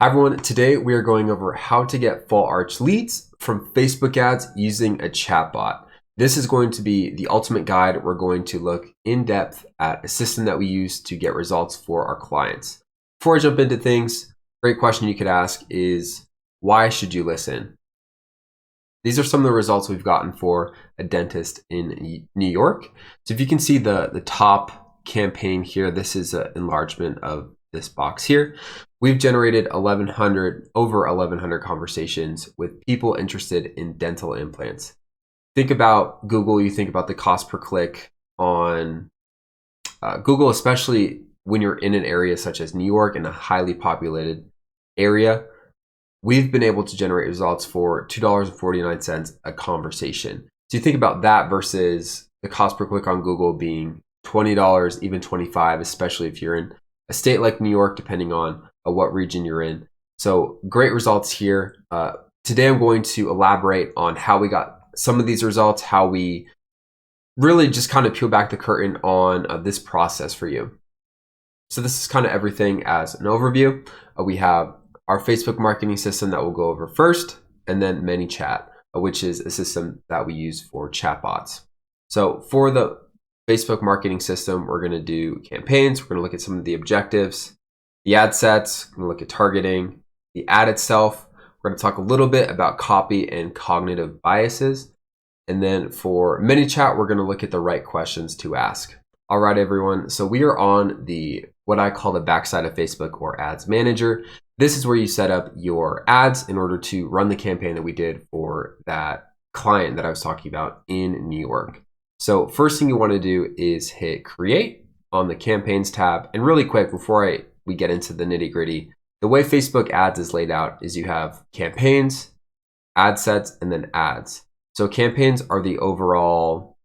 Hi everyone, today we are going over how to get full arch leads from Facebook ads using a chatbot. This is going to be the ultimate guide. We're going to look in depth at a system that we use to get results for our clients. Before I jump into things, great question you could ask is, why should you listen? These are some of the results we've gotten for a dentist in New York. So if you can see the top campaign here, this is an enlargement of this box here. We've generated over 1,100 conversations with people interested in dental implants. Think about Google, you think about the cost per click on Google, especially when you're in an area such as New York, in a highly populated area. We've been able to generate results for $2.49 a conversation. So you think about that versus the cost per click on Google being $20, even $25, especially if you're in a state like New York, depending on what region you're in. So great results here. Today I'm going to elaborate on how we got some of these results, how we really just kind of peel back the curtain on this process for you. So this is kind of everything as an overview. We have our Facebook marketing system that we'll go over first, and then Manychat, which is a system that we use for chatbots. So for the Facebook marketing system, we're going to do campaigns. We're going to look at some of the objectives, the ad sets, we're going to look at targeting, the ad itself. We're going to talk a little bit about copy and cognitive biases. And then for Manychat, we're going to look at the right questions to ask. All right, everyone. So we are on what I call the backside of Facebook, or Ads Manager. This is where you set up your ads in order to run the campaign that we did for that client that I was talking about in New York. So first thing you want to do is hit create on the campaigns tab. And really quick, before we get into the nitty gritty, the way Facebook ads is laid out is you have campaigns, ad sets, and then ads. So campaigns are the overall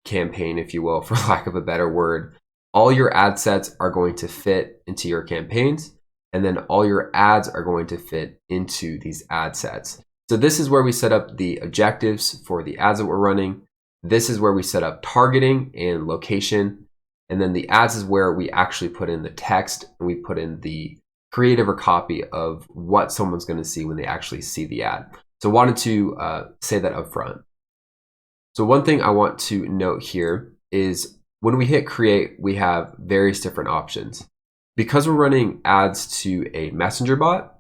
campaign, if you will, for lack of a better word. All your ad sets are going to fit into your campaigns, and then all your ads are going to fit into these ad sets. So this is where we set up the objectives for the ads that we're running. This is where we set up targeting and location. And then the ads is where we actually put in the text and we put in the creative or copy of what someone's going to see when they actually see the ad. So I wanted to say that up front. So one thing I want to note here is when we hit create, we have various different options. Because we're running ads to a messenger bot,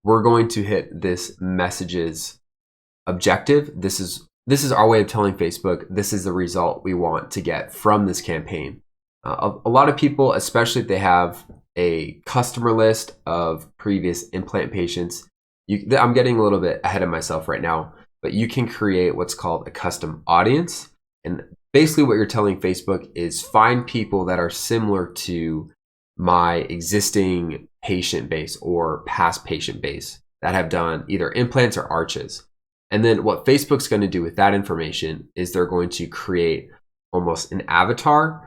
we're going to hit this messages objective. This is our way of telling Facebook, this is the result we want to get from this campaign. A lot of people, especially if they have a customer list of previous implant patients, I'm getting a little bit ahead of myself right now, but you can create what's called a custom audience. And basically what you're telling Facebook is find people that are similar to my existing patient base or past patient base that have done either implants or arches. And then what Facebook's going to do with that information is they're going to create almost an avatar.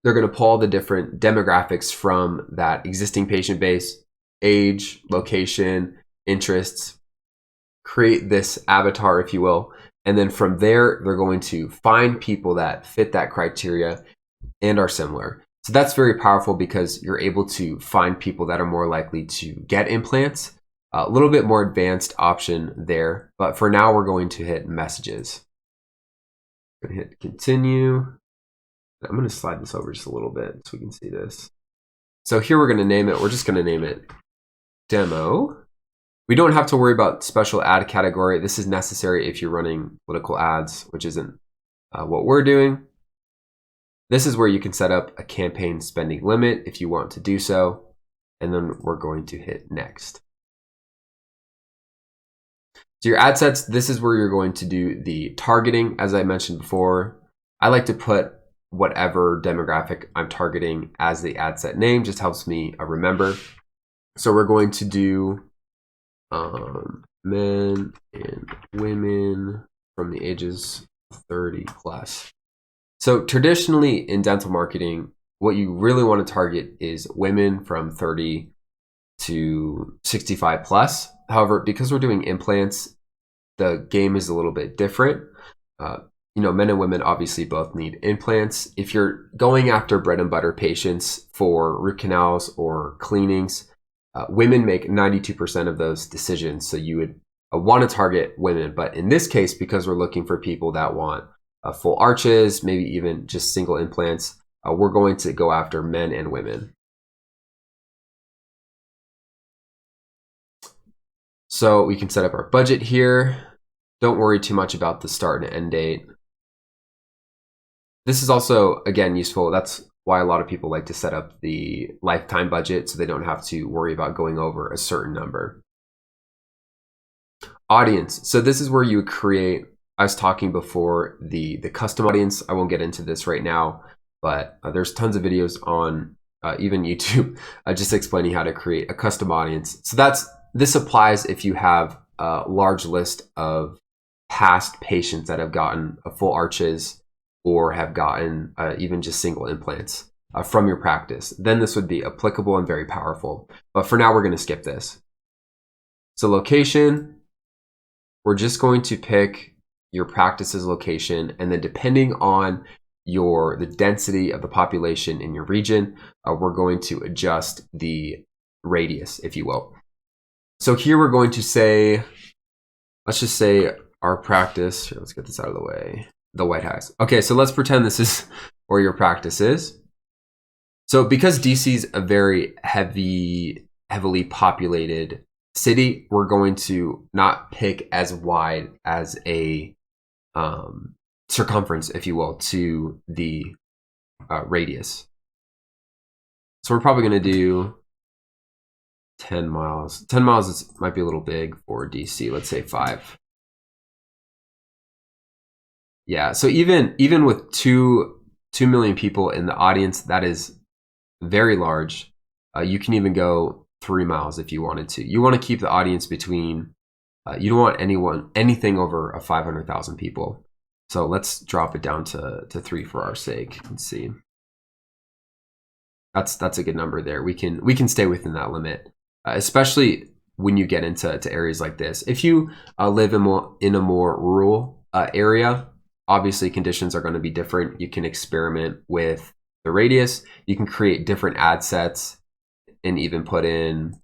They're going to pull all the different demographics from that existing patient base, age, location, interests, create this avatar, if you will. And then from there, they're going to find people that fit that criteria and are similar. So that's very powerful because you're able to find people that are more likely to get implants. A little bit more advanced option there, but for now we're going to hit messages. I'm going to hit continue. I'm going to slide this over just a little bit so we can see this. So here we're going to name it. We're just going to name it demo. We don't have to worry about special ad category. This is necessary if you're running political ads, which isn't what we're doing. This is where you can set up a campaign spending limit if you want to do so. And then we're going to hit next. So your ad sets, this is where you're going to do the targeting. As I mentioned before, I like to put whatever demographic I'm targeting as the ad set name, just helps me remember. So we're going to do men and women from the ages 30 plus. So traditionally in dental marketing, what you really want to target is women from 30 to 65 plus. However, because we're doing implants, the game is a little bit different. Men and women obviously both need implants. If you're going after bread and butter patients for root canals or cleanings, women make 92% of those decisions. So you would want to target women. But in this case, because we're looking for people that want full arches, maybe even just single implants, we're going to go after men and women. So we can set up our budget here. Don't worry too much about the start and end date. This is also, again, useful. That's why a lot of people like to set up the lifetime budget so they don't have to worry about going over a certain number. Audience. So this is where you would create, I was talking before, the custom audience. I won't get into this right now, but there's tons of videos on even YouTube just explaining how to create a custom audience. So this applies if you have a large list of past patients that have gotten full arches or have gotten even just single implants from your practice. Then this would be applicable and very powerful. But for now, we're going to skip this. So location, we're just going to pick your practice's location, and then depending on the density of the population in your region, we're going to adjust the radius, if you will. So here we're going to say, let's just say our practice, let's get this out of the way, the White House. Okay, so let's pretend this is where your practice is. So because DC is a very heavily populated city, we're going to not pick as wide as a circumference, if you will, to the radius. So we're probably going to do 10 miles. 10 miles might be a little big for DC. Let's say 5. Yeah, so even with 2 million people in the audience, that is very large. You can even go 3 miles if you wanted to. You want to keep the audience between, you don't want anything over 500,000 people. So let's drop it down to 3 for our sake and see. That's a good number there. We can stay within that limit, especially when you get into areas like this. If you live in a more rural area, obviously conditions are going to be different. You can experiment with the radius. You can create different ad sets and even put in,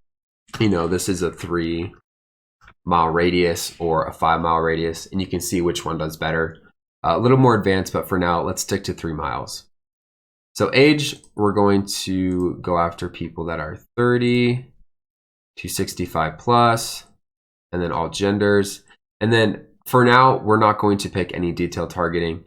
this is a 3-mile radius or a 5-mile radius, and you can see which one does better. A little more advanced, but for now, let's stick to 3 miles. So age, we're going to go after people that are 30 to 65 plus, and then all genders. And then for now, we're not going to pick any detailed targeting.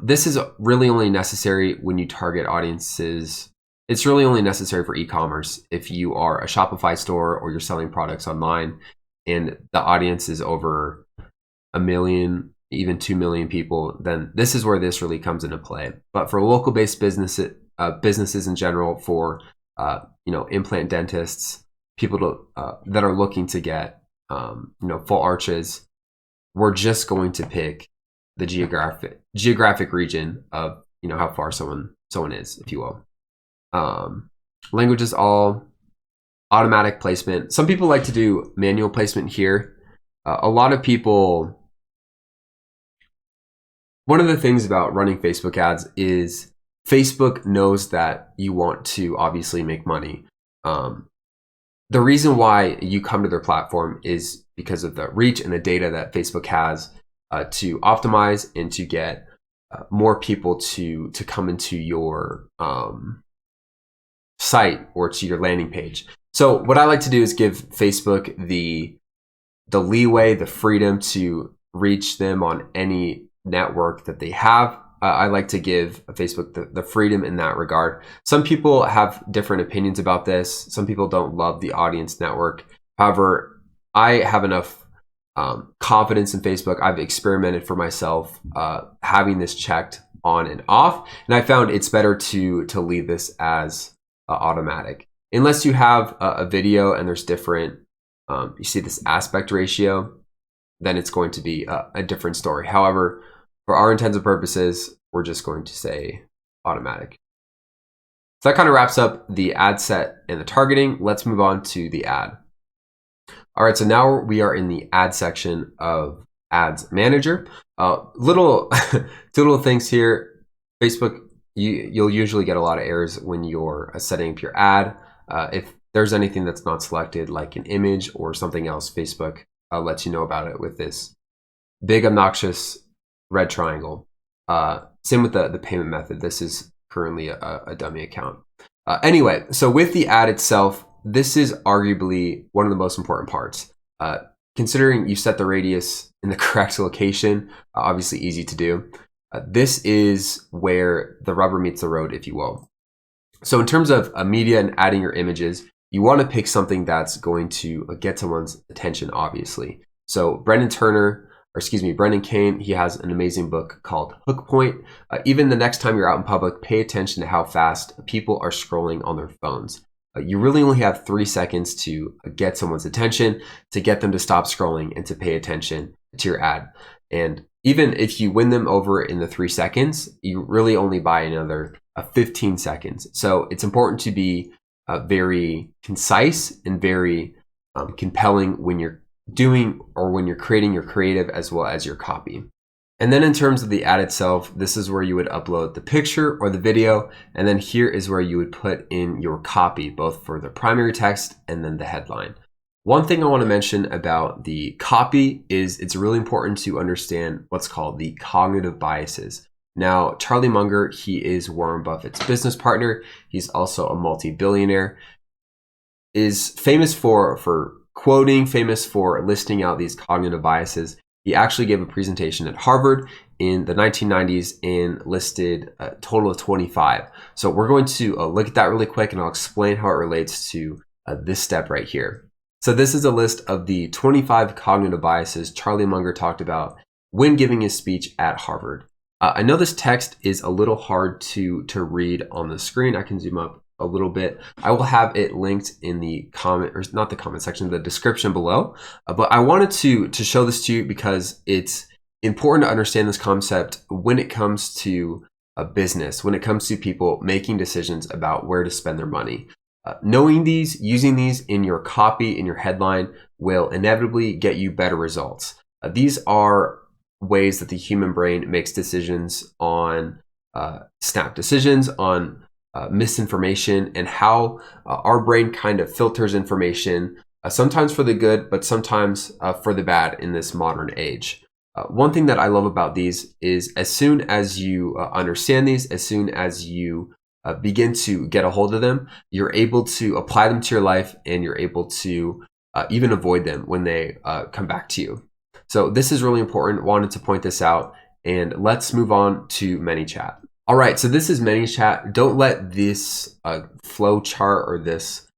This is really only necessary when you target audiences. It's really only necessary for e-commerce. If you are a Shopify store or you're selling products online and the audience is over 1 million, even 2 million people, then this is where this really comes into play. But for local-based businesses in general, for implant dentists, people that are looking to get full arches, we're just going to pick the geographic region of how far someone is, if you will. Language is all automatic placement. Some people like to do manual placement here. A lot of people. One of the things about running Facebook ads is Facebook knows that you want to obviously make money. The reason why you come to their platform is because of the reach and the data that Facebook has to optimize and to get more people to come into your site or to your landing page. So what I like to do is give Facebook the leeway, the freedom to reach them on any network that they have. I like to give Facebook the freedom in that regard. Some people have different opinions about this. Some people don't love the audience network. However, I have enough confidence in Facebook. I've experimented for myself having this checked on and off, and I found it's better to leave this as automatic. Unless you have a video and there's different, you see this aspect ratio, then it's going to be a different story. However, for our intents and purposes, we're just going to say automatic. So that kind of wraps up the ad set and the targeting. Let's move on to the ad. All right, so now we are in the ad section of Ads Manager. Two little things here. Facebook, you'll usually get a lot of errors when you're setting up your ad. If there's anything that's not selected, like an image or something else, Facebook lets you know about it with this big obnoxious red triangle. Same with the payment method. This is currently a dummy account. Anyway, so with the ad itself, this is arguably one of the most important parts. Considering you set the radius in the correct location, obviously easy to do. This is where the rubber meets the road, if you will. So in terms of media and adding your images, you want to pick something that's going to get someone's attention, obviously. So Brendan Kane, he has an amazing book called Hook Point. Even the next time you're out in public, pay attention to how fast people are scrolling on their phones. You really only have 3 seconds to get someone's attention, to get them to stop scrolling and to pay attention to your ad. And even if you win them over in the 3 seconds, you really only buy another 15 seconds. So it's important to be very concise and very compelling when you're doing or when you're creating your creative as well as your copy. And then in terms of the ad itself, this is where you would upload the picture or the video. And then here is where you would put in your copy, both for the primary text and then the headline. One thing I want to mention about the copy is it's really important to understand what's called the cognitive biases. Now, Charlie Munger, he is Warren Buffett's business partner. He's also a multi-billionaire, is famous for quoting, famous for listing out these cognitive biases. He actually gave a presentation at Harvard in the 1990s and listed a total of 25. So we're going to look at that really quick, and I'll explain how it relates to this step right here. So this is a list of the 25 cognitive biases Charlie Munger talked about when giving his speech at Harvard. I know this text is a little hard to read on the screen. I can zoom up a little bit. I will have it linked in the comment, or not the comment section, the description below. But I wanted to show this to you because it's important to understand this concept when it comes to a business, when it comes to people making decisions about where to spend their money. Knowing these, using these in your copy, in your headline, will inevitably get you better results. These are ways that the human brain makes decisions on snap decisions, on misinformation, and how our brain kind of filters information, sometimes for the good, but sometimes for the bad in this modern age. One thing that I love about these is as soon as you understand these, as soon as you begin to get a hold of them, you're able to apply them to your life, and you're able to even avoid them when they come back to you. So this is really important. Wanted to point this out, and let's move on to Manychat. All right, so this is Manychat. Don't let this flow chart or this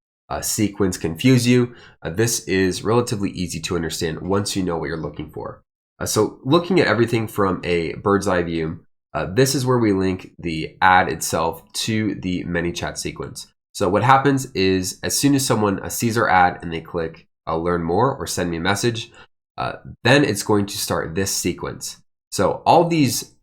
sequence confuse you. This is relatively easy to understand once you know what you're looking for. So looking at everything from a bird's eye view, this is where we link the ad itself to the Manychat sequence. So what happens is as soon as someone sees our ad and they click learn more or send me a message, then it's going to start this sequence. So all these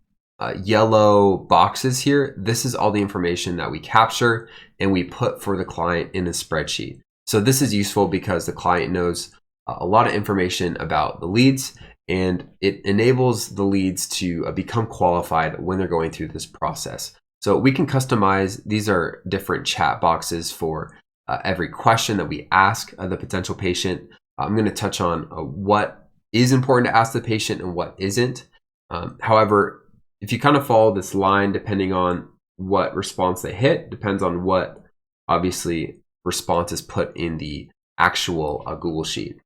yellow boxes here, this is all the information that we capture and we put for the client in a spreadsheet. So this is useful because the client knows a lot of information about the leads, and it enables the leads to become qualified when they're going through this process. So we can customize, these are different chat boxes for every question that we ask the potential patient. I'm going to touch on what is important to ask the patient and what isn't. However, if you kind of follow this line, depending on what response they hit, depends on what obviously response is put in the actual Google Sheet.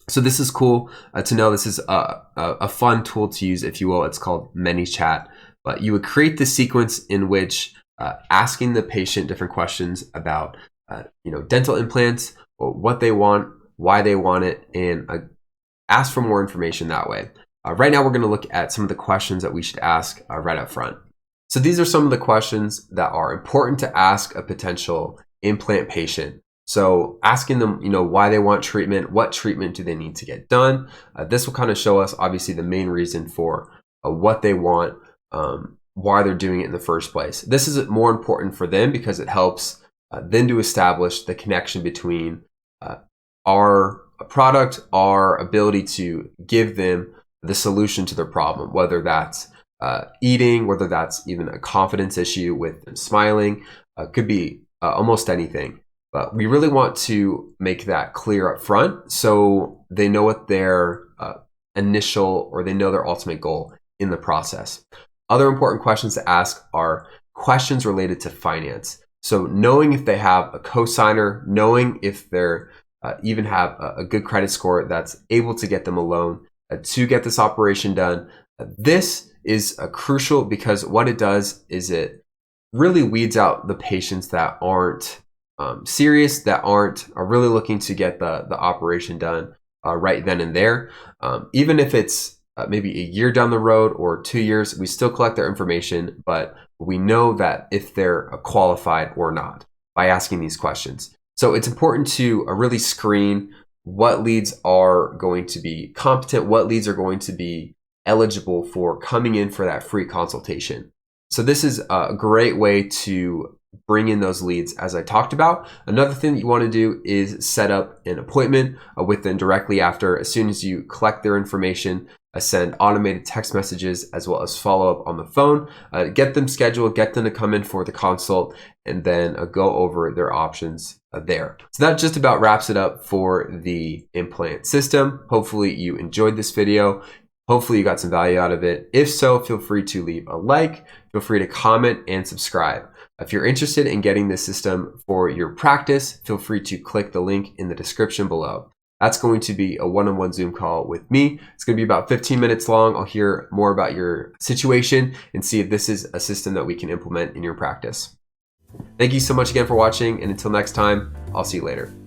So this is cool to know. This is a fun tool to use, if you will. It's called Manychat. But you would create this sequence in which asking the patient different questions about dental implants, or what they want, why they want it, and ask for more information that way. Right now, we're going to look at some of the questions that we should ask right up front. So these are some of the questions that are important to ask a potential implant patient. So asking them, why they want treatment, what treatment do they need to get done? This will kind of show us, obviously, the main reason for what they want, why they're doing it in the first place. This is more important for them because it helps them to establish the connection between our product, our ability to give them the solution to their problem, whether that's eating, whether that's even a confidence issue with them smiling, could be almost anything. But we really want to make that clear up front so they know what their initial, or they know their ultimate goal in the process. Other important questions to ask are questions related to finance. So knowing if they have a cosigner, knowing if they're even have a good credit score that's able to get them a loan to get this operation done. This is crucial because what it does is it really weeds out the patients that aren't serious, that are really looking to get the operation done right then and there. Even if it's maybe a year down the road or 2 years, we still collect their information, but we know that if they're qualified or not by asking these questions. So it's important to really screen what leads are going to be competent, what leads are going to be eligible for coming in for that free consultation. So this is a great way to bring in those leads as I talked about. Another thing that you want to do is set up an appointment with them directly after. As soon as you collect their information, send automated text messages as well as follow up on the phone, get them scheduled, get them to come in for the consult, and then go over their options there. So that just about wraps it up for the implant system. Hopefully you enjoyed this video. Hopefully you got some value out of it. If so, feel free to leave a like, feel free to comment and subscribe. If you're interested in getting this system for your practice, feel free to click the link in the description below. That's going to be a one-on-one Zoom call with me. It's going to be about 15 minutes long. I'll hear more about your situation and see if this is a system that we can implement in your practice. Thank you so much again for watching, and until next time, I'll see you later.